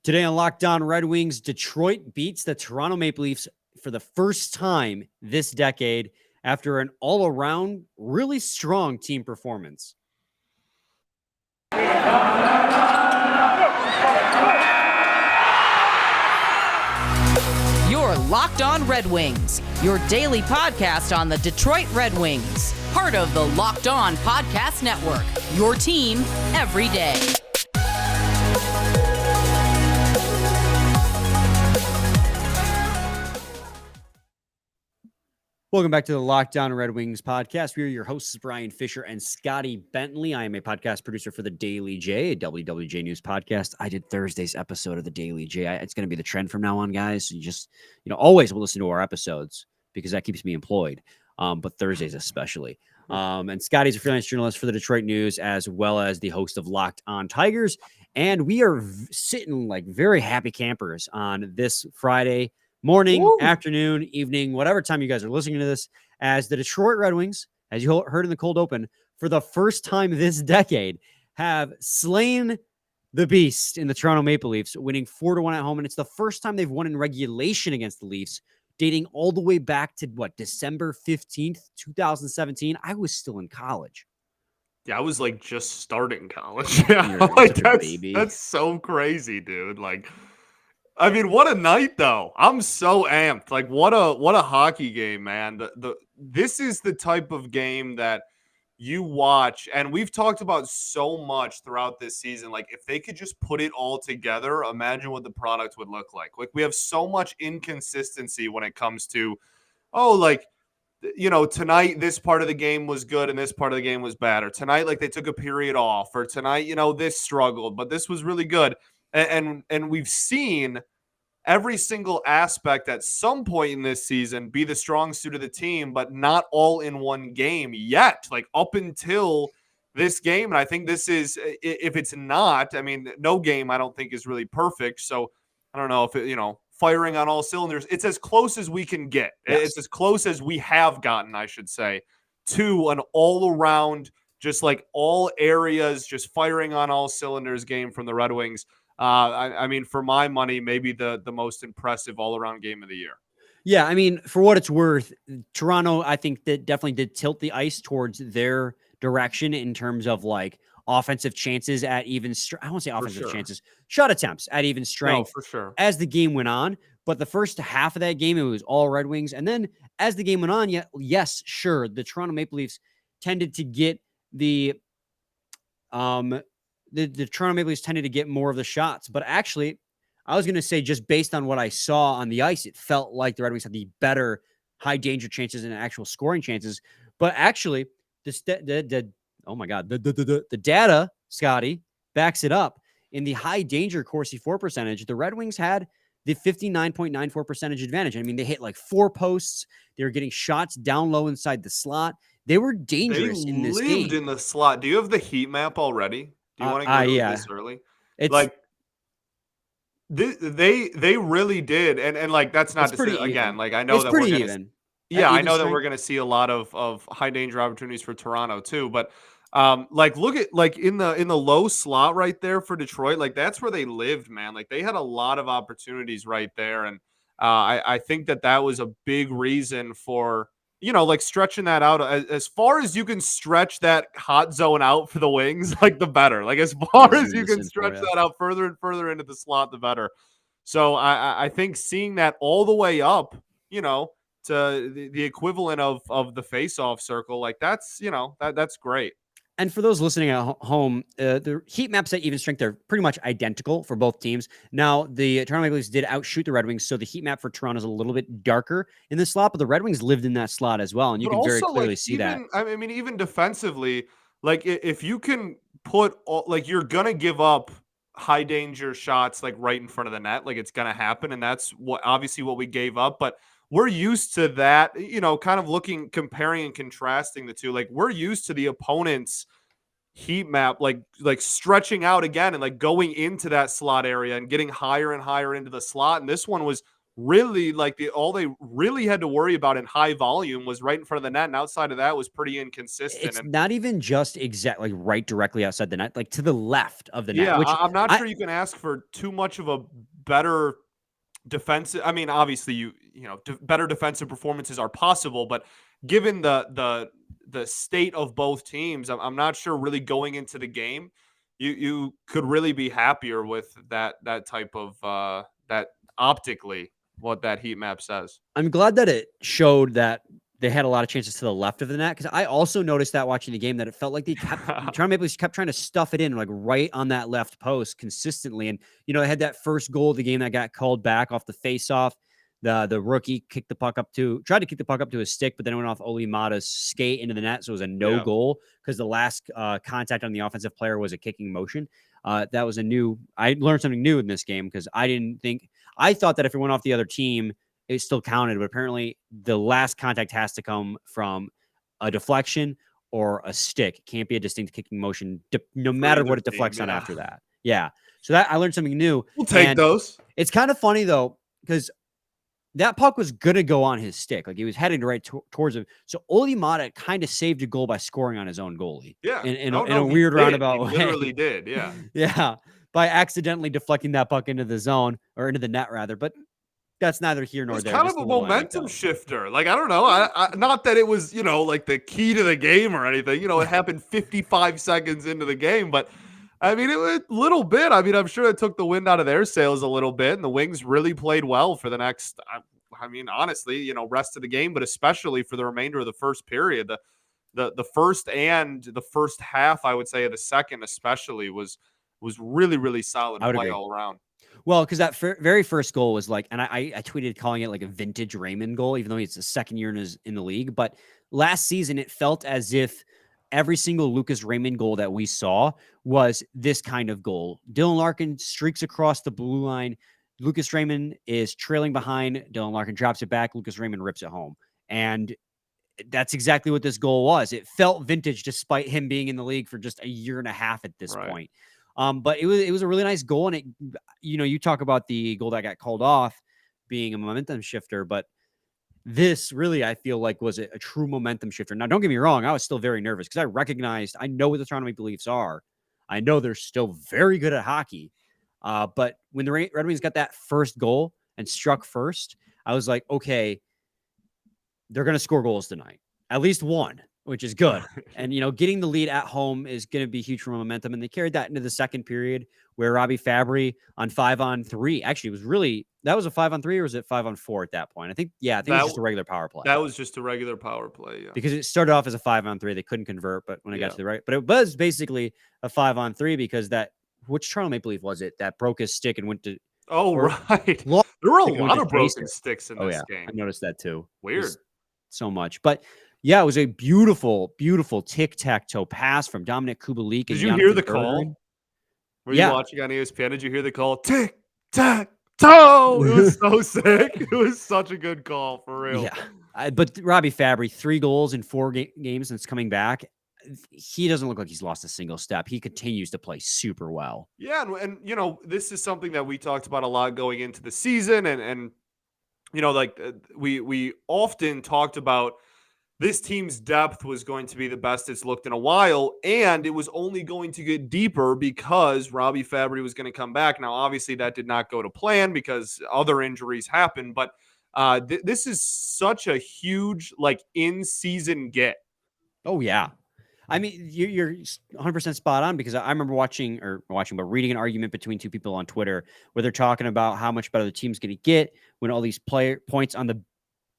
Today on Locked On Red Wings, Detroit beats the Toronto Maple Leafs for the first time this decade after an all-around, really strong team performance. You're Locked On Red Wings, your daily podcast on the Detroit Red Wings, part of the Locked On Podcast Network, your team every day. Welcome back to the Locked On Red Wings podcast. We are your hosts, Brian Fisher and Scotty Bentley. I am a podcast producer for The Daily J, a WWJ News podcast. I did Thursday's episode of The Daily J. It's going to be the trend from now on, guys. You just, always will listen to our episodes because that keeps me employed, but Thursdays especially. And Scotty's a freelance journalist for the Detroit News, as well as the host of Locked On Tigers. And we are sitting like very happy campers on this Friday morning, afternoon, evening, whatever time you guys are listening to this, as the Detroit Red Wings, as you heard in the cold open, for the first time this decade, have slain the beast in the Toronto Maple Leafs, winning 4-1 at home. And it's the first time they've won in regulation against the Leafs, dating all the way back to, December 15th, 2017. I was still in college. Yeah, I was like just starting college. Yeah, like that's so crazy, dude. Like, I mean, what a night though. I'm so amped. Like, what a hockey game, man. This is the type of game that you watch, and we've talked about so much throughout this season. Like, if they could just put it all together, imagine what the product would look like. Like, we have so much inconsistency when it comes to, tonight this part of the game was good and this part of the game was bad, or tonight like they took a period off, or tonight this struggled, but this was really good. And we've seen every single aspect at some point in this season be the strong suit of the team, but not all in one game yet, like up until this game. And I think this is, if it's not, I mean, no game I don't think is really perfect. So I don't know if it, firing on all cylinders, it's as close as we can get. Yes. It's as close as we have gotten, I should say, to an all-around, just like all areas, just firing on all cylinders game from the Red Wings. I mean, for my money, maybe the most impressive all-around game of the year. Yeah, I mean, for what it's worth, Toronto, I think that definitely did tilt the ice towards their direction in terms of like offensive chances at even I won't say offensive chances, shot attempts at even strength. No, for sure. As the game went on, but the first half of that game, it was all Red Wings, and then as the game went on, yes, sure, the Toronto Maple Leafs tended to get the Toronto Maple Leafs tended to get more of the shots, but actually, I was going to say just based on what I saw on the ice, it felt like the Red Wings had the better high danger chances and actual scoring chances. But actually, the data, Scotty, backs it up. In the high danger Corsi for percentage, the Red Wings had the 59.94% advantage. I mean, they hit like 4 posts. They were getting shots down low inside the slot. They were dangerous in this game. They lived in the slot. Do you have the heat map already? Do you want to go to this early? It's like they really did, and like that's not to say again. Like I know that we're gonna, I know that we're gonna see a lot of high danger opportunities for Toronto too. But look at like in the low slot right there for Detroit. Like that's where they lived, man. Like they had a lot of opportunities right there, and I think that was a big reason for, like stretching that out as far as you can stretch that hot zone out for the Wings, like the better. Like as far as you can stretch that out further and further into the slot, the better. So I think seeing that all the way up, to the equivalent of the face-off circle, like that's, that's great. And for those listening at home, the heat maps at even strength are pretty much identical for both teams. Now, the Toronto Maple Leafs did outshoot the Red Wings, so the heat map for Toronto is a little bit darker in the slot, but the Red Wings lived in that slot as well, and you can very clearly see that. I mean, even defensively, like if you can put you're gonna give up high danger shots like right in front of the net, like it's gonna happen, and that's obviously what we gave up, but we're used to that, kind of comparing and contrasting the two. Like we're used to the opponent's heat map, like stretching out again and like going into that slot area and getting higher and higher into the slot. And this one was really like all they really had to worry about in high volume was right in front of the net. And outside of that was pretty inconsistent. It's And not even just exactly right directly outside the net, like to the left of the net, yeah, which I'm not I sure you can ask for too much of a better defensive. I mean, obviously better defensive performances are possible, but given the state of both teams, I'm not sure really going into the game, you could really be happier with that type of that optically what that heat map says. I'm glad that it showed that they had a lot of chances to the left of the net, because I also noticed that watching the game that it felt like they kept Toronto Maple Leafs kept trying to stuff it in like right on that left post consistently. And they had that first goal of the game that got called back off the faceoff. The rookie tried to kick the puck up to his stick, but then it went off Oli Mata's skate into the net. So it was a no goal because the last contact on the offensive player was a kicking motion. I learned something new in this game, because I thought that if it went off the other team, it still counted, but apparently the last contact has to come from a deflection or a stick. It can't be a distinct kicking motion, no matter what it deflects on after that. Yeah. So that I learned something new. We'll take those. It's kind of funny though, because that puck was going to go on his stick. Like he was heading right towards him. So Oli Mata kind of saved a goal by scoring on his own goalie. Yeah. In a weird roundabout way. He literally did. Yeah. Yeah. By accidentally deflecting that puck into the zone, or into the net rather. But that's neither here nor there. It's kind of a momentum shifter. Like, I don't know. I not that it was, like the key to the game or anything. It happened 55 seconds into the game, but I mean, it was a little bit. I mean, I'm sure it took the wind out of their sails a little bit, and the Wings really played well for the next, I mean, honestly, rest of the game, but especially for the remainder of the first period. The first and the first half, I would say, of the second especially was really, really solid play all around. Well, because that very first goal was like, and I tweeted calling it like a vintage Raymond goal, even though it's the second year in the league. But last season, it felt as if every single Lucas Raymond goal that we saw was this kind of goal. Dylan Larkin streaks across the blue line. Lucas Raymond is trailing behind. Dylan Larkin drops it back. Lucas Raymond rips it home. And that's exactly what this goal was. It felt vintage despite him being in the league for just a year and a half at this point. But it was a really nice goal. And it, you talk about the goal that got called off being a momentum shifter, but this really, I feel like, was a true momentum shifter. Now, don't get me wrong. I was still very nervous because I know what the Toronto Maple Leafs are. I know they're still very good at hockey. But when the Red Wings got that first goal and struck first, I was like, okay, they're going to score goals tonight. At least one, which is good. And, getting the lead at home is going to be huge for momentum. And they carried that into the second period, where Robbie Fabry on 5-on-3 actually that was a 5-on-3, or was it 5-on-4 at that point? I think it was just a regular power play. That was just a regular power play. Yeah. Because it started off as a 5-on-3. They couldn't convert, but when it got to the right, but it was basically a 5-on-3 because which Toronto Maple Leaf was it that broke his stick and went to, right. There were a lot of broken sticks in this game. I noticed that too. Weird. So much. But yeah, it was a beautiful, beautiful tic-tac-toe pass from Dominic Kubalik. Did you hear the call? Were you watching on ESPN? Did you hear the call? Tic-tac-toe! It was so sick. It was such a good call, for real. Yeah. But Robbie Fabry, 3 goals in 4 games since coming back. He doesn't look like he's lost a single step. He continues to play super well. Yeah, and this is something that we talked about a lot going into the season, and we often talked about this team's depth was going to be the best it's looked in a while, and it was only going to get deeper because Robbie Fabry was going to come back. Now, obviously, that did not go to plan because other injuries happened, but this is such a huge, in-season get. Oh, yeah. I mean, you're 100% spot on, because I remember but reading an argument between two people on Twitter where they're talking about how much better the team's going to get when all these player points on the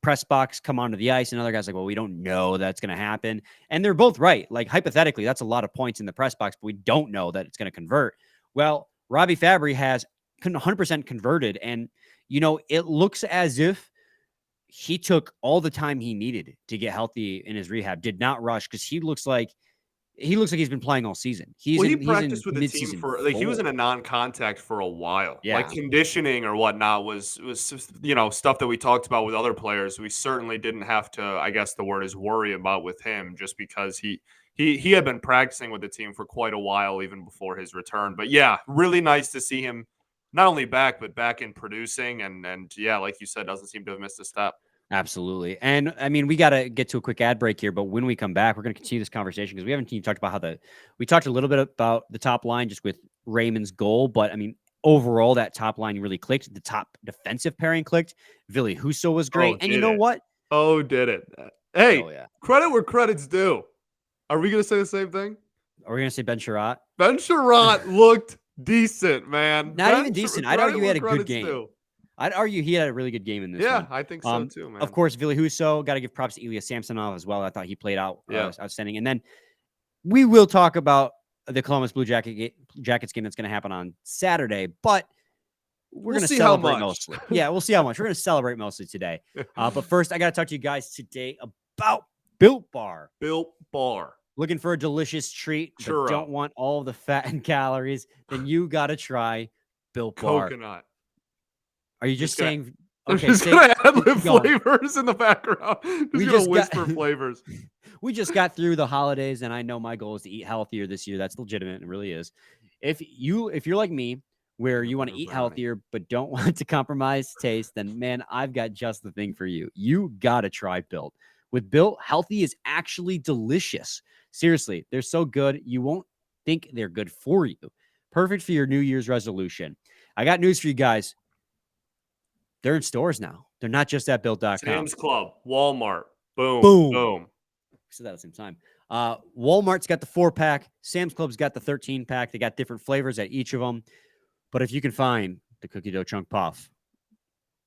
press box come onto the ice, and other guys like, well, we don't know that's going to happen. And they're both right. Like, hypothetically, that's a lot of points in the press box, but we don't know that it's going to convert. Well, Robbie Fabry has 100% converted, and it looks as if he took all the time he needed to get healthy in his rehab, did not rush, because he looks like he's been playing all season. He practiced with the team for he was in a non-contact for a while. Yeah. Like conditioning or whatnot was stuff that we talked about with other players. We certainly didn't have to, I guess the word is, worry about with him, just because he had been practicing with the team for quite a while even before his return. But yeah, really nice to see him not only back, but back in producing. And yeah, like you said, doesn't seem to have missed a step. Absolutely. And I mean, we got to get to a quick ad break here, but when we come back, we're going to continue this conversation because we haven't even talked about we talked a little bit about the top line just with Raymond's goal, but I mean, overall, that top line really clicked. The top defensive pairing clicked. Ville Husso was great. And you know what? Oh, did it? Hey, yeah. Credit where credit's due. Are we going to say the same thing? Are we going to say Ben Chiarot? Ben Chiarot looked decent, man. Not even decent. I'd argue he had a good game. I'd argue he had a really good game in this one. Yeah, I think so too, man. Of course, Ville Husso, got to give props to Ilya Samsonov as well. I thought he played out outstanding. And then we will talk about the Columbus Blue Jackets game that's going to happen on Saturday, but we're going to celebrate mostly. Yeah, we'll see how much. We're going to celebrate mostly today. But first, I got to talk to you guys today about Built Bar. Built Bar. Looking for a delicious treat, but don't want all the fat and calories, then you got to try Built Bar. Coconut. Are you just saying? Okay, I'm just going to add the flavors in the background. Just going to whisper flavors. We just got through the holidays, and I know my goal is to eat healthier this year. That's legitimate. It really is. If you're like me, where you want to eat healthier but don't want to compromise taste, then man, I've got just the thing for you. You got to try Built. With Built, healthy is actually delicious. Seriously, they're so good, you won't think they're good for you. Perfect for your New Year's resolution. I got news for you guys. They're in stores now. They're not just at Built.com. Sam's Club, Walmart, boom. Said that at the same time. Walmart's got the 4-pack. Sam's Club's got the 13-pack. They got different flavors at each of them. But if you can find the cookie dough chunk puff,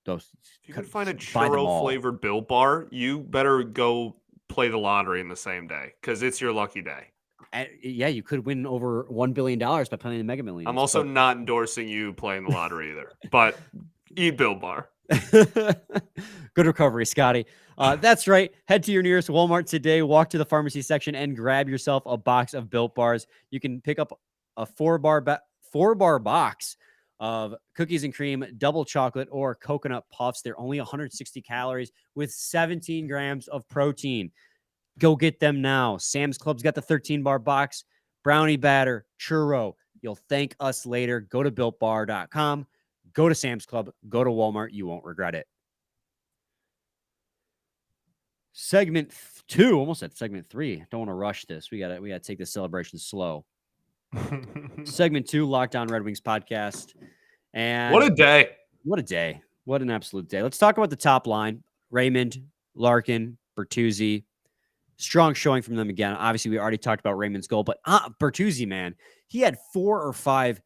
if you can find a churro-flavored Built Bar, you better go play the lottery in the same day because it's your lucky day. Yeah, you could win over $1 billion by playing the Mega Millions. I'm also not endorsing you playing the lottery either, but eat Built Bar. Good recovery, Scotty. That's right. Head to your nearest Walmart today, walk to the pharmacy section, and grab yourself a box of Built Bars. You can pick up a 4-bar box of cookies and cream, double chocolate, or coconut puffs. They're only 160 calories with 17 grams of protein. Go get them now. Sam's Club's got the 13-bar box, brownie batter, churro. You'll thank us later. Go to BuiltBar.com. Go to Sam's Club. Go to Walmart. You won't regret it. Segment 2, almost at segment 3. Don't want to rush this. We gotta take this celebration slow. Segment 2, Locked On Red Wings podcast. And what a day. What a day. What an absolute day. Let's talk about the top line. Raymond, Larkin, Bertuzzi. Strong showing from them again. Obviously, we already talked about Raymond's goal, but Bertuzzi, man, he had 4 or 5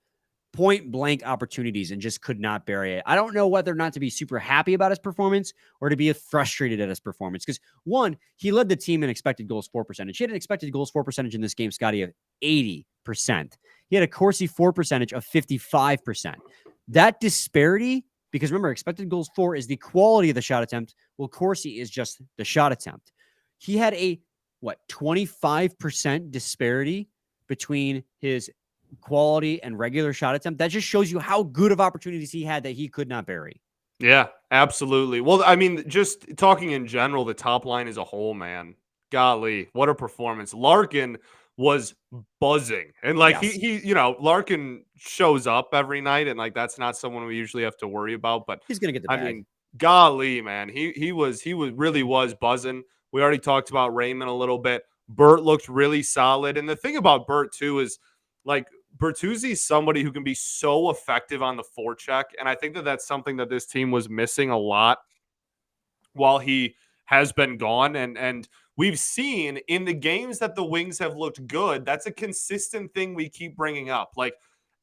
point-blank opportunities and just could not bury it. I don't know whether or not to be super happy about his performance or to be frustrated at his performance. Because, one, he led the team in expected goals for percentage. He had an expected goals for percentage in this game, Scotty, of 80%. He had a Corsi for percentage of 55%. That disparity, because remember, expected goals for is the quality of the shot attempt. Well, Corsi is just the shot attempt. He had a, 25% disparity between his quality and regular shot attempt. That just shows you how good of opportunities he had that he could not bury. Yeah, absolutely. Well, I mean, just talking in general, the top line as a whole, man, golly, what a performance. Larkin was buzzing. And he Larkin shows up every night, and that's not someone we usually have to worry about, but he's going to get the bag. I mean, golly, man, he really was buzzing. We already talked about Raymond a little bit. Bert looked really solid. And the thing about Bert too is Bertuzzi is somebody who can be so effective on the forecheck. And I think that that's something that this team was missing a lot while he has been gone. And we've seen in the games that the Wings have looked good, that's a consistent thing we keep bringing up.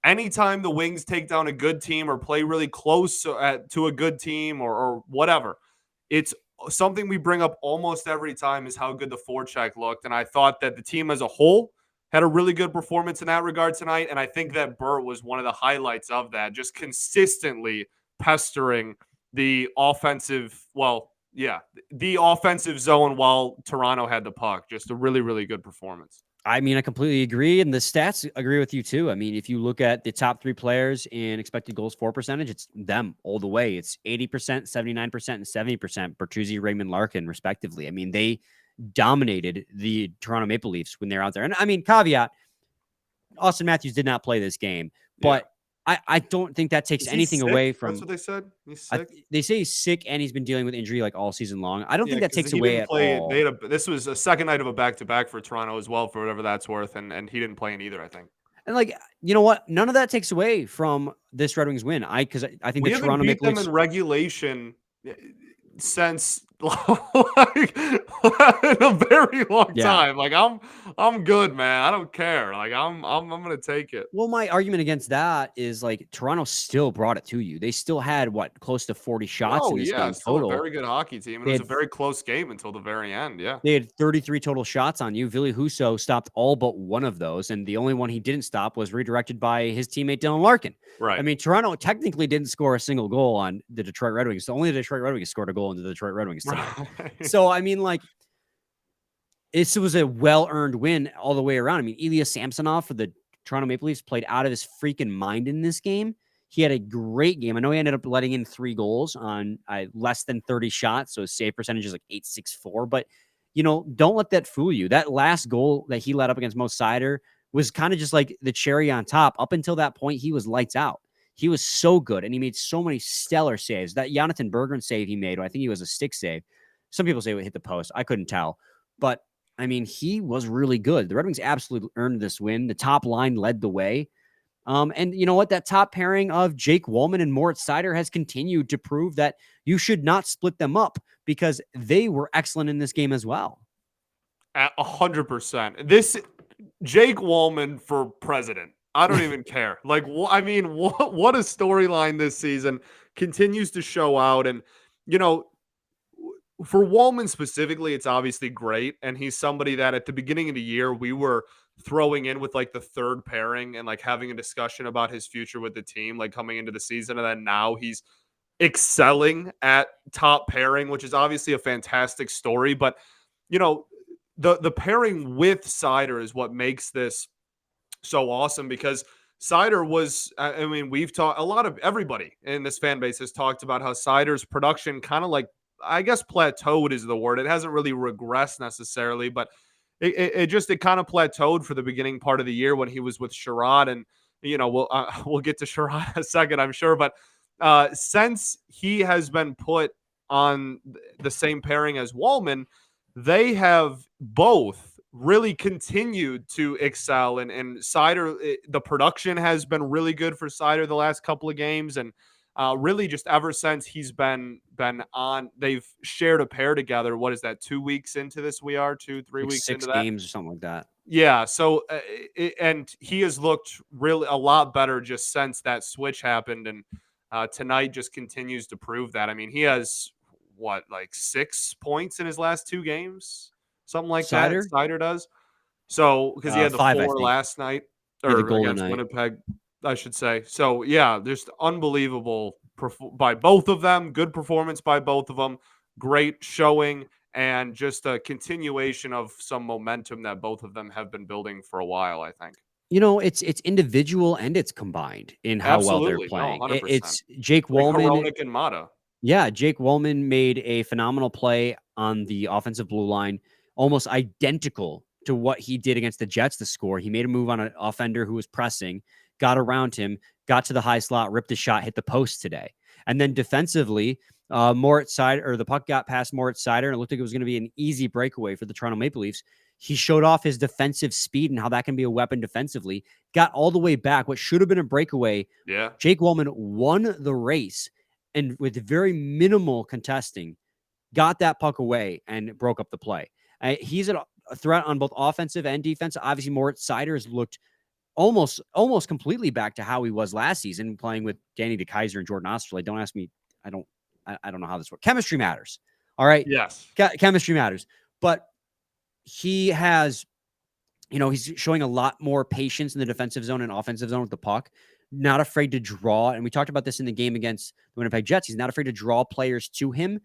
Anytime the Wings take down a good team or play really close to a good team or whatever, it's something we bring up almost every time is how good the forecheck looked. And I thought that the team as a whole had a really good performance in that regard tonight. And I think that Bert was one of the highlights of that, just consistently pestering the offensive zone while Toronto had the puck. Just a really, really good performance. I mean, I completely agree. And the stats agree with you too. I mean, if you look at the top 3 players in expected goals for percentage, it's them all the way. It's 80%, 79%, and 70%, Bertuzzi, Raymond, Larkin, respectively. I mean, they dominated the Toronto Maple Leafs when they're out there. And I mean, caveat, Austin Matthews did not play this game, but I don't think that takes Is he anything sick? away That's from. what they said? He's sick? They say he's sick and he's been dealing with injury like all season long. I don't Yeah, think that because takes he away didn't at play. all. This was a second night of a back-to-back for Toronto as well, for whatever that's worth, and he didn't play in either, I think. And like, you know what? None of that takes away from this Red Wings win. Because I think We the haven't Toronto beat Maple them Leafs. in regulation since like in a very long Yeah. time. Like I'm good, man. I don't care. Like I'm gonna take it. Well, my argument against that is like Toronto still brought it to you. They still had what, close to 40 shots Oh in this yeah, game still a total. very good hockey team. And it They was a had very close game until the very end. Yeah. They had 33 total shots on you. Ville Husso stopped all but one of those, and the only one he didn't stop was redirected by his teammate Dylan Larkin. Right. I mean, Toronto technically didn't score a single goal on the Detroit Red Wings. Only the Detroit Red Wings scored a goal into the Detroit Red Wings tonight. Right. So, I mean, like, this was a well-earned win all the way around. I mean, Ilya Samsonov for the Toronto Maple Leafs played out of his freaking mind in this game. He had a great game. I know he ended up letting in 3 goals on less than 30 shots, so his save percentage is like .864. But, you know, don't let that fool you. That last goal that he let up against Mo Seider was kind of just like the cherry on top. Up until that point, he was lights out. He was so good, and he made so many stellar saves. That Jonathan Berggren save he made, I think he was a stick save. Some people say it hit the post. I couldn't tell. But, I mean, he was really good. The Red Wings absolutely earned this win. The top line led the way. And you know what? That top pairing of Jake Walman and Moritz Seider has continued to prove that you should not split them up because they were excellent in this game as well. 100%. This Jake Walman for president. I don't even care. Like, I mean, what a storyline this season continues to show out. And, you know, for Walman specifically, it's obviously great. And he's somebody that at the beginning of the year, we were throwing in with like the third pairing and like having a discussion about his future with the team, like coming into the season. And then now he's excelling at top pairing, which is obviously a fantastic story. But, you know, the pairing with Seider is what makes this so awesome, because Seider was, I mean, we've talked, a lot of everybody in this fan base has talked about how Seider's production kind of like, I guess plateaued is the word. It hasn't really regressed necessarily, but it kind of plateaued for the beginning part of the year when he was with Chiarot. And, you know, we'll get to Chiarot in a second, I'm sure. But since he has been put on the same pairing as Walman, they have both really continued to excel. And Seider, the production has been really good for Seider the last couple of games. And really just ever since he's been on, they've shared a pair together. What is that? 2 weeks into this? We are 2-3 Like weeks 6 into that. games or something like that. Yeah. So, and he has looked really a lot better just since that switch happened. And tonight just continues to prove that. I mean, he has what, like 6 points in his last 2 games, something like that. Seider does. So, because he had the 5, 4 last night, or against Winnipeg, I should say. So, yeah, just unbelievable by both of them. Good performance by both of them. Great showing, and just a continuation of some momentum that both of them have been building for a while, I think. You know, it's individual and it's combined in how well they're playing. No, 100%. It's Jake like Walman. Hronek and Mata. Yeah, Jake Walman made a phenomenal play on the offensive blue line, almost identical to what he did against the Jets to score. He made a move on an offender who was pressing, got around him, got to the high slot, ripped a shot, hit the post today. And then defensively, Moritz Seider, or the puck got past Moritz Seider, and it looked like it was going to be an easy breakaway for the Toronto Maple Leafs. He showed off his defensive speed and how that can be a weapon defensively. Got all the way back. What should have been a breakaway. Yeah. Jake Walman won the race, and with very minimal contesting, got that puck away and broke up the play. He's a threat on both offensive and defense. Obviously, Moritz Seider has looked almost completely back to how he was last season, playing with Danny DeKeyser and Jordan Osterley. Don't ask me. I don't know how this works. Chemistry matters. All right. Yes. Chemistry matters. But he has, you know, he's showing a lot more patience in the defensive zone and offensive zone with the puck. Not afraid to draw. And we talked about this in the game against the Winnipeg Jets. He's not afraid to draw players to him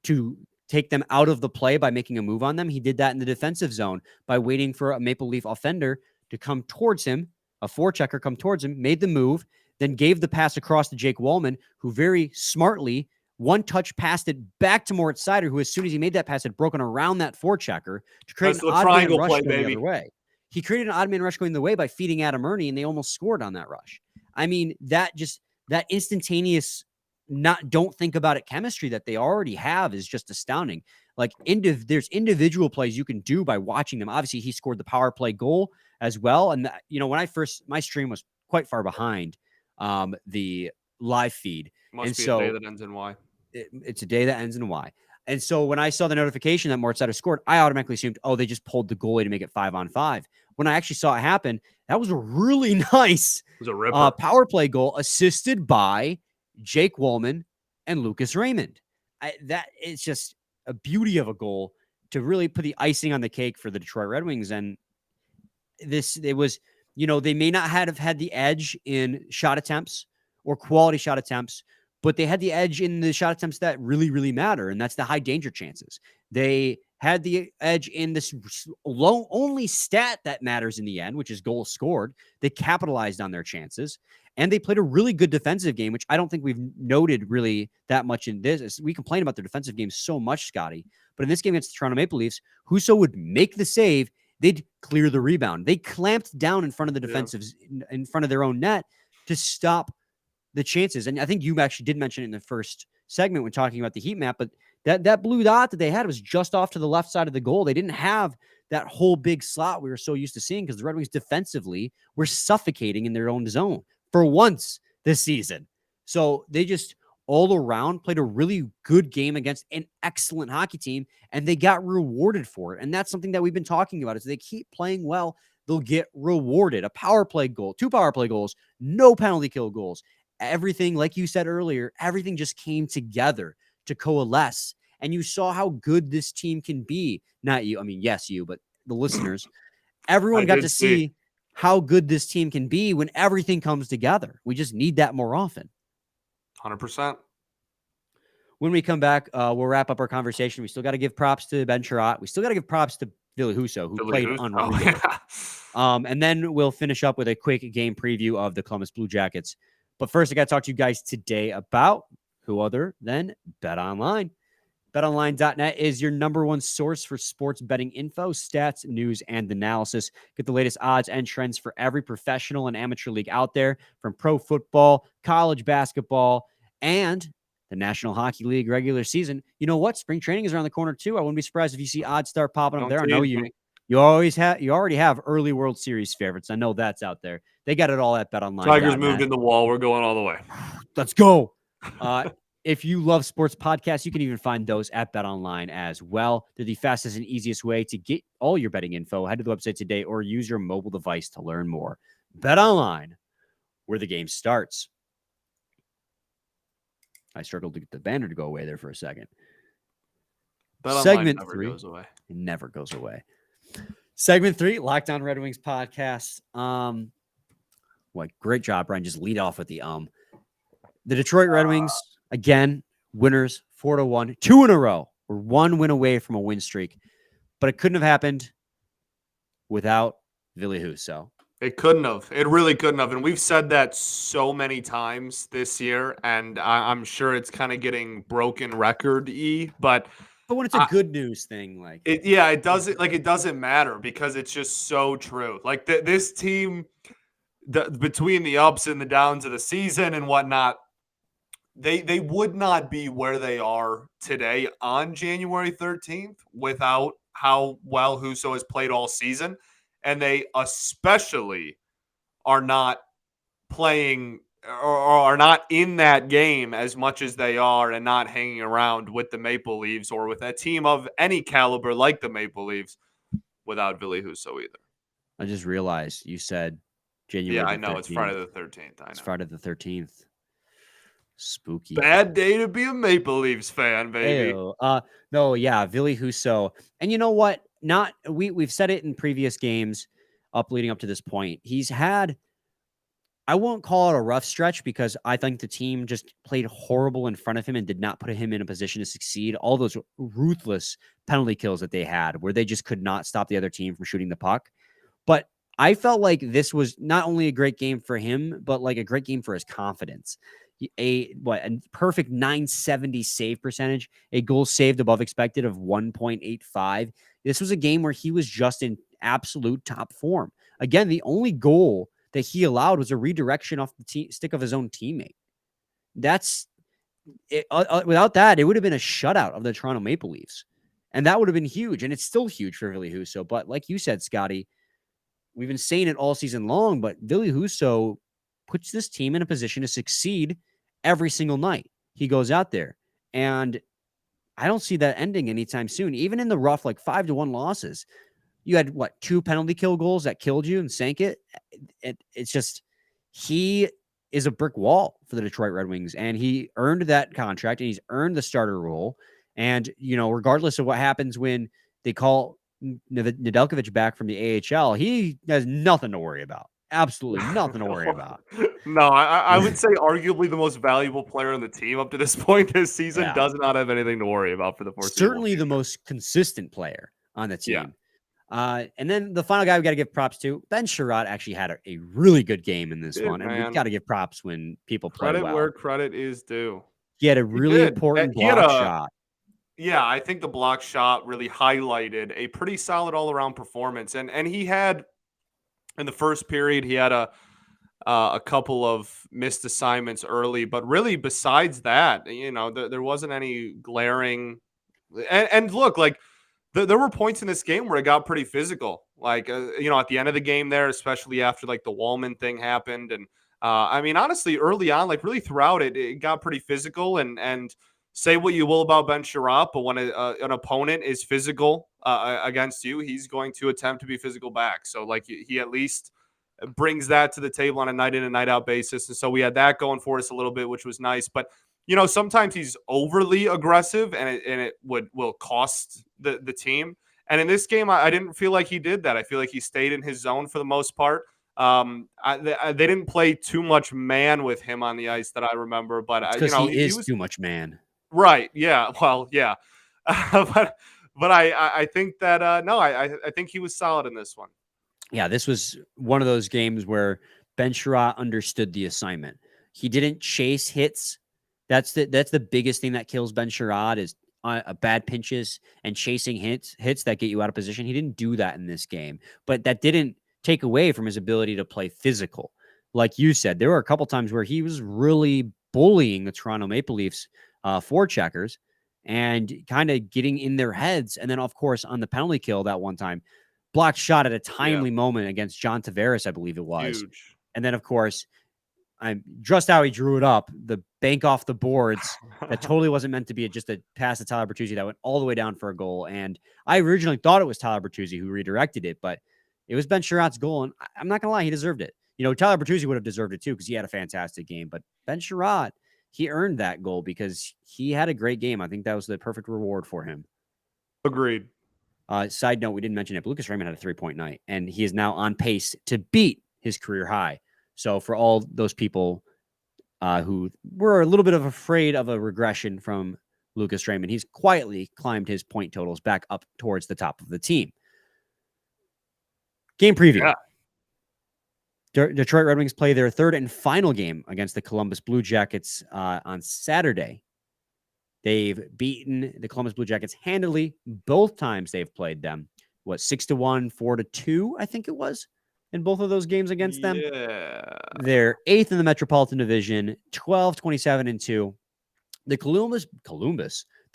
to take them out of the play by making a move on them. He did that in the defensive zone by waiting for a Maple Leaf offender to come towards him, a forechecker come towards him, made the move, then gave the pass across to Jake Walman, who very smartly one-touch passed it back to Moritz Seider, who as soon as he made that pass had broken around that forechecker to create an odd man rush going the other way. He created an odd man rush going the way by feeding Adam Ernie, and they almost scored on that rush. I mean, that instantaneous don't think about it chemistry that they already have is just astounding. Like there's individual plays you can do by watching them. Obviously, he scored the power play goal as well. And when my stream was quite far behind the live feed. Must be a day that ends in Y. It's a day that ends in Y. And so when I saw the notification that Moritz Seider scored, I automatically assumed, they just pulled the goalie to make it 5-on-5. When I actually saw it happen, that was a really nice power play goal assisted by Jake Walman and Lucas Raymond. That is just a beauty of a goal to really put the icing on the cake for the Detroit Red Wings. And it was, they may not have had the edge in shot attempts or quality shot attempts, but they had the edge in the shot attempts that really, really matter. And that's the high danger chances. They had the edge in this only stat that matters in the end, which is goals scored. They capitalized on their chances, and they played a really good defensive game, which I don't think we've noted really that much in this. We complain about their defensive game so much, Scotty, but in this game against the Toronto Maple Leafs, Husso would make the save. They'd clear the rebound. They clamped down in front of the defensives, in front of their own net to stop the chances. And I think you actually did mention it in the first segment when talking about the heat map, but that blue dot that they had was just off to the left side of the goal. They didn't have that whole big slot we were so used to seeing because the Red Wings defensively were suffocating in their own zone for once this season. So they just all around played a really good game against an excellent hockey team, and they got rewarded for it. And that's something that we've been talking about is they keep playing well, they'll get rewarded. A power play goal, 2 power play goals, no penalty kill goals. Everything, like you said earlier, everything just came together to coalesce. And you saw how good this team can be. Not you. I mean, yes, you, but the listeners. Everyone got to see how good this team can be when everything comes together. We just need that more often. 100%. When we come back, we'll wrap up our conversation. We still got to give props to Ben Chiarot. We still got to give props to Ville Husso, who played unreal. And then we'll finish up with a quick game preview of the Columbus Blue Jackets. But first, I got to talk to you guys today about who other than BetOnline. BetOnline.net is your number one source for sports betting info, stats, news, and analysis. Get the latest odds and trends for every professional and amateur league out there, from pro football, college basketball, and the National Hockey League regular season. You know what? Spring training is around the corner, too. I wouldn't be surprised if you see odds start popping up there. I know you already have early World Series favorites. I know that's out there. They got it all at BetOnline. Tigers moved in the wall. We're going all the way. Let's go. If you love sports podcasts, you can even find those at BetOnline as well. They're the fastest and easiest way to get all your betting info. Head to the website today or use your mobile device to learn more. BetOnline, where the game starts. I struggled to get the banner to go away there for a second. Segment 3 goes away. It never goes away. Segment 3, Locked On Red Wings podcast. Great job, Brian. Just lead off with the The Detroit Red Wings, again, winners 4-1, 2 in a row. We're 1 win away from a win streak, but it couldn't have happened without Ville Husso. It couldn't have. It really couldn't have. And we've said that so many times this year, and I'm sure it's kind of getting broken record-y, but when it's a good news thing, it doesn't matter because it's just so true. Like this team, between the ups and the downs of the season and whatnot, they would not be where they are today on January 13th without how well Husso has played all season. And they especially are not playing or are not in that game as much as they are and not hanging around with the Maple Leafs or with a team of any caliber like the Maple Leafs without Ville Husso either. I just realized you said January 13th. Yeah, I know. It's Friday the 13th. I know. It's Friday the 13th. Spooky. Bad day to be a Maple Leafs fan, baby. No, yeah, Ville Husso. And you know what? We've said it in previous games leading up to this point. He's had, I won't call it a rough stretch because I think the team just played horrible in front of him and did not put him in a position to succeed. All those ruthless penalty kills that they had where they just could not stop the other team from shooting the puck. But I felt like this was not only a great game for him, but like a great game for his confidence. A perfect 970 save percentage, a goal saved above expected of 1.85. This was a game where he was just in absolute top form. Again, the only goal that he allowed was a redirection off the stick of his own teammate. That's it. Without that, it would have been a shutout of the Toronto Maple Leafs. And that would have been huge. And it's still huge for Ville Husso. But like you said, Scotty, we've been saying it all season long, but Ville Husso puts this team in a position to succeed every single night. He goes out there, and I don't see that ending anytime soon. Even in the rough, like 5-1 losses, you had 2 penalty kill goals that killed you and sank it. It's just, he is a brick wall for the Detroit Red Wings, and he earned that contract, and he's earned the starter role. And, regardless of what happens when they call Nedeljkovic back from the AHL, he has nothing to worry about. Absolutely nothing to worry about. No, I would say arguably the most valuable player on the team up to this point this season does not have anything to worry about for the foreseeable Certainly future. the most consistent player on the team. Yeah. And then the final guy we got to give props to, Ben Chiarot actually had a really good game in this one. And we got to give props when people play credit well. Where credit is due. He had a really important block shot. Yeah, I think the block shot really highlighted a pretty solid all-around performance. And he had, in the first period, he had a couple of missed assignments early. But really, besides that, there wasn't any glaring. And look, like, there were points in this game where it got pretty physical. Like, at the end of the game there, especially after, like, the Walman thing happened. And, honestly, early on, like, really throughout it got pretty physical. And say what you will about Ben Chiarot, but when an opponent is physical against you, he's going to attempt to be physical back. So, like, he at least brings that to the table on a night in and night out basis. And so we had that going for us a little bit, which was nice. But, sometimes he's overly aggressive and it will cost the team. And in this game, I didn't feel like he did that. I feel like he stayed in his zone for the most part. They didn't play too much man with him on the ice that I remember, but he was too much man. Right. Yeah. Well, yeah. But I think that, no, I think he was solid in this one. Yeah, this was one of those games where Ben Chiarot understood the assignment. He didn't chase hits. That's the biggest thing that kills Ben Chiarot is bad pinches and chasing hits that get you out of position. He didn't do that in this game, but that didn't take away from his ability to play physical. Like you said, there were a couple times where he was really bullying the Toronto Maple Leafs forecheckers and kind of getting in their heads. And then, of course, on the penalty kill that one time, blocked shot at a timely moment against John Tavares, I believe it was. Huge. And then, of course, just how he drew it up, the bank off the boards that totally wasn't meant to be just a pass to Tyler Bertuzzi that went all the way down for a goal. And I originally thought it was Tyler Bertuzzi who redirected it, but it was Ben Chiarot's goal. And I'm not going to lie, he deserved it. Tyler Bertuzzi would have deserved it too because he had a fantastic game. But Ben Chiarot, he earned that goal because he had a great game. I think that was the perfect reward for him. Agreed. Side note, we didn't mention it, but Lucas Raymond had a 3-point night, and he is now on pace to beat his career high. So for all those people who were a little bit afraid of a regression from Lucas Raymond, he's quietly climbed his point totals back up towards the top of the team. Game preview. Yeah. Detroit Red Wings play their third and final game against the Columbus Blue Jackets on Saturday. They've beaten the Columbus Blue Jackets handily both times they've played them. 6-1, 4-2, I think it was, in both of those games against them. Yeah. They're 8th in the Metropolitan Division, 12-27-2. The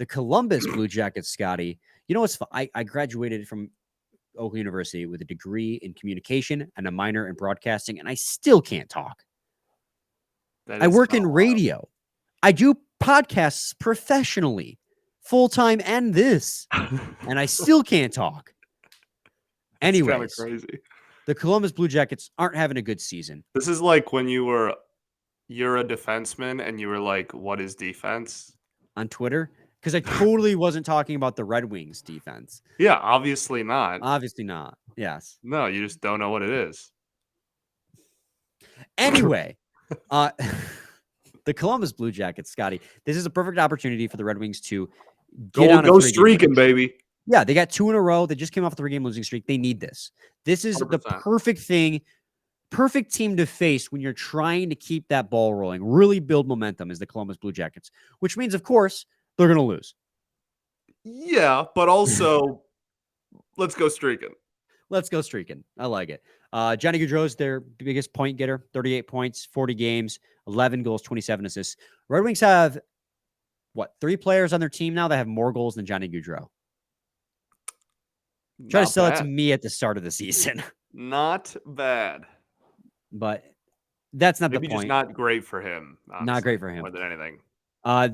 Columbus Blue Jackets, Scotty. You know what's fun? I graduated from Oakland University with a degree in communication and a minor in broadcasting, and I still can't talk. I work in radio. I do podcasts professionally, full-time, and this, and I still can't talk. Anyways, crazy. The Columbus Blue Jackets aren't having a good season. This is like when you're a defenseman and you were like, what is defense? On Twitter? Because I totally wasn't talking about the Red Wings defense. Yeah, obviously not. Obviously not. Yes. No, you just don't know what it is. Anyway, the Columbus Blue Jackets, Scotty, this is a perfect opportunity for the Red Wings to go streaking, baby. Yeah, they got 2 in a row. They just came off a 3-game losing streak. They need this. This is 100%. The perfect team to face when you're trying to keep that ball rolling, really build momentum is the Columbus Blue Jackets, which means, of course, they're going to lose. Yeah, but also, let's go streaking. Let's go streaking. I like it. Johnny Gaudreau's their biggest point getter, 38 points, 40 games, 11 goals, 27 assists. Red Wings have, 3 players on their team now that have more goals than Johnny Gaudreau. Try to sell it to me at the start of the season. Not bad. But that's not Maybe the point. just not great for him. Honestly, not great for him. More than anything.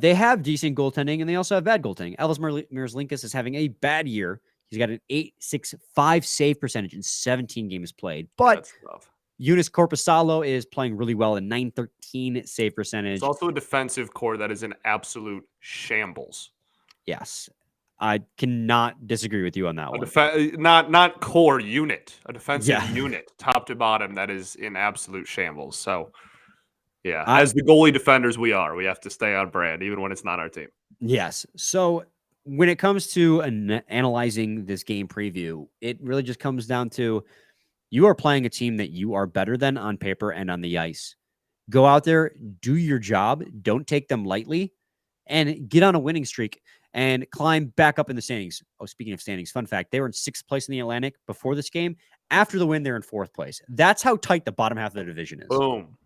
They have decent goaltending, and they also have bad goaltending. Elvis Merzlikins is having a bad year. He's got an .865 save percentage in 17 games played. But that's tough. Eunice Korpisalo is playing really well, in .913 save percentage. It's also a defensive core that is in absolute shambles. Yes. I cannot disagree with you on that one. Not core unit, a defensive unit, top to bottom, that is in absolute shambles. So, yeah, as the goalie defenders we have to stay on brand, even when it's not our team. Yes. So when it comes to analyzing this game preview, it really just comes down to you are playing a team that you are better than on paper and on the ice. Go out there, do your job, don't take them lightly, and get on a winning streak and climb back up in the standings. Oh, speaking of standings, fun fact, they were in 6th place in the Atlantic before this game. After the win, they're in 4th place. That's how tight the bottom half of the division is. Boom.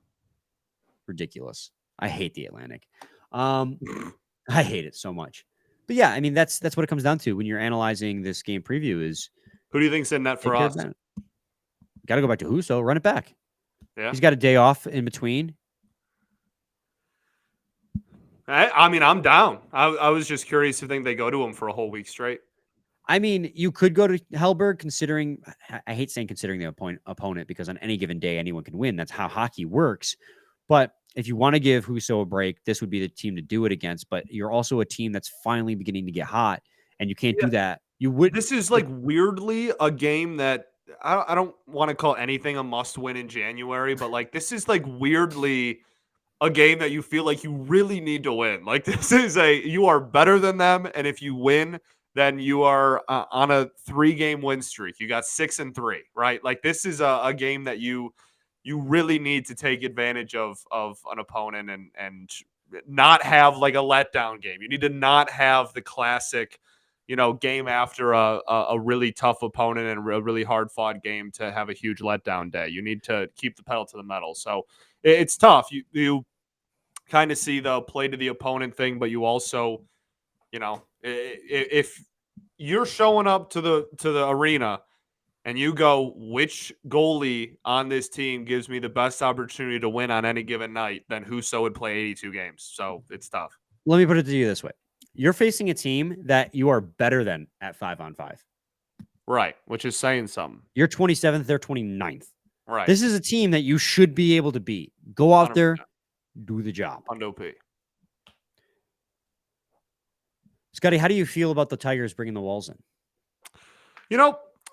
Ridiculous. I hate the Atlantic. I hate it so much. But yeah, I mean, that's what it comes down to when you're analyzing this game preview is who do you think's in net for us? Got to go back to Husso, run it back. Yeah. He's got a day off in between. I mean, I'm down. I was just curious if they go to him for a whole week straight. I mean, you could go to Hellberg considering, I hate saying considering the opponent because on any given day, anyone can win. That's how hockey works. But if you want to give Husso a break, this would be the team to do it against. But you're also a team that's finally beginning to get hot, and you can't do that. You would. This is like weirdly a game that I don't want to call anything a must win in January, but like this is like weirdly a game that you feel like you really need to win. Like this is you are better than them, and if you win, then you are on a 3-game win streak. You got 6-3, right? Like this is a game that you really need to take advantage of an opponent and not have like a letdown game. You need to not have the classic, game after a really tough opponent and a really hard fought game to have a huge letdown day. You need to keep the pedal to the metal. So it's tough. You kind of see the play to the opponent thing, but you also, if you're showing up to the arena and you go, which goalie on this team gives me the best opportunity to win on any given night, then Husso would play 82 games. So it's tough. Let me put it to you this way. You're facing a team that you are better than at 5-on-5. Right, which is saying something. You're 27th, they're 29th. Right. This is a team that you should be able to beat. Go out 100%. There, do the job. Hundo P. Scotty, how do you feel about the Tigers bringing the walls in?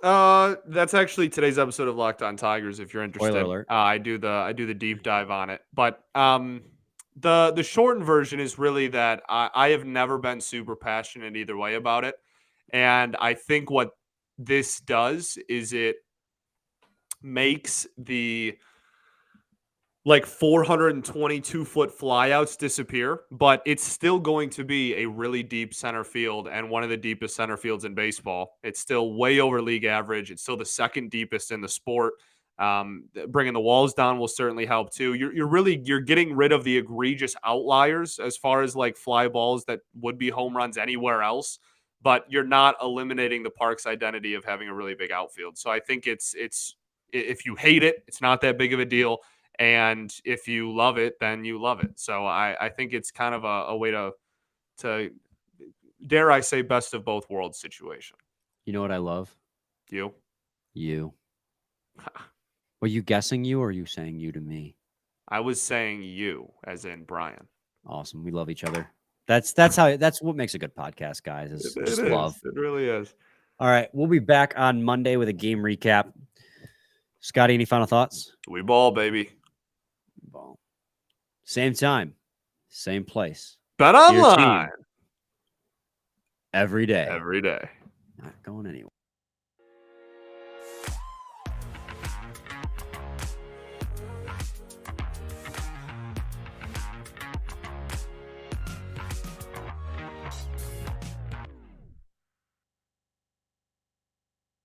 That's actually today's episode of Locked On Tigers. If you're interested, spoiler alert. I do the deep dive on it. But the shortened version is really that I have never been super passionate either way about it, and I think what this does is it makes the 422-foot flyouts disappear, but it's still going to be a really deep center field and one of the deepest center fields in baseball. It's still way over league average. It's still the second deepest in the sport. Bringing the walls down will certainly help too. You're getting rid of the egregious outliers as far as fly balls that would be home runs anywhere else, but you're not eliminating the park's identity of having a really big outfield. So I think it's if you hate it, it's not that big of a deal. And if you love it, then you love it. So I think it's kind of a way to dare I say best of both worlds situation. You know what I love? You. Were you guessing you or are you saying you to me? I was saying you as in Brian. Awesome. We love each other. That's what makes a good podcast, guys. Is just love. It really is. All right. We'll be back on Monday with a game recap. Scotty, any final thoughts? We ball, baby. Ball. Same time, same place. BetOnline. Every day. Every day. Not going anywhere.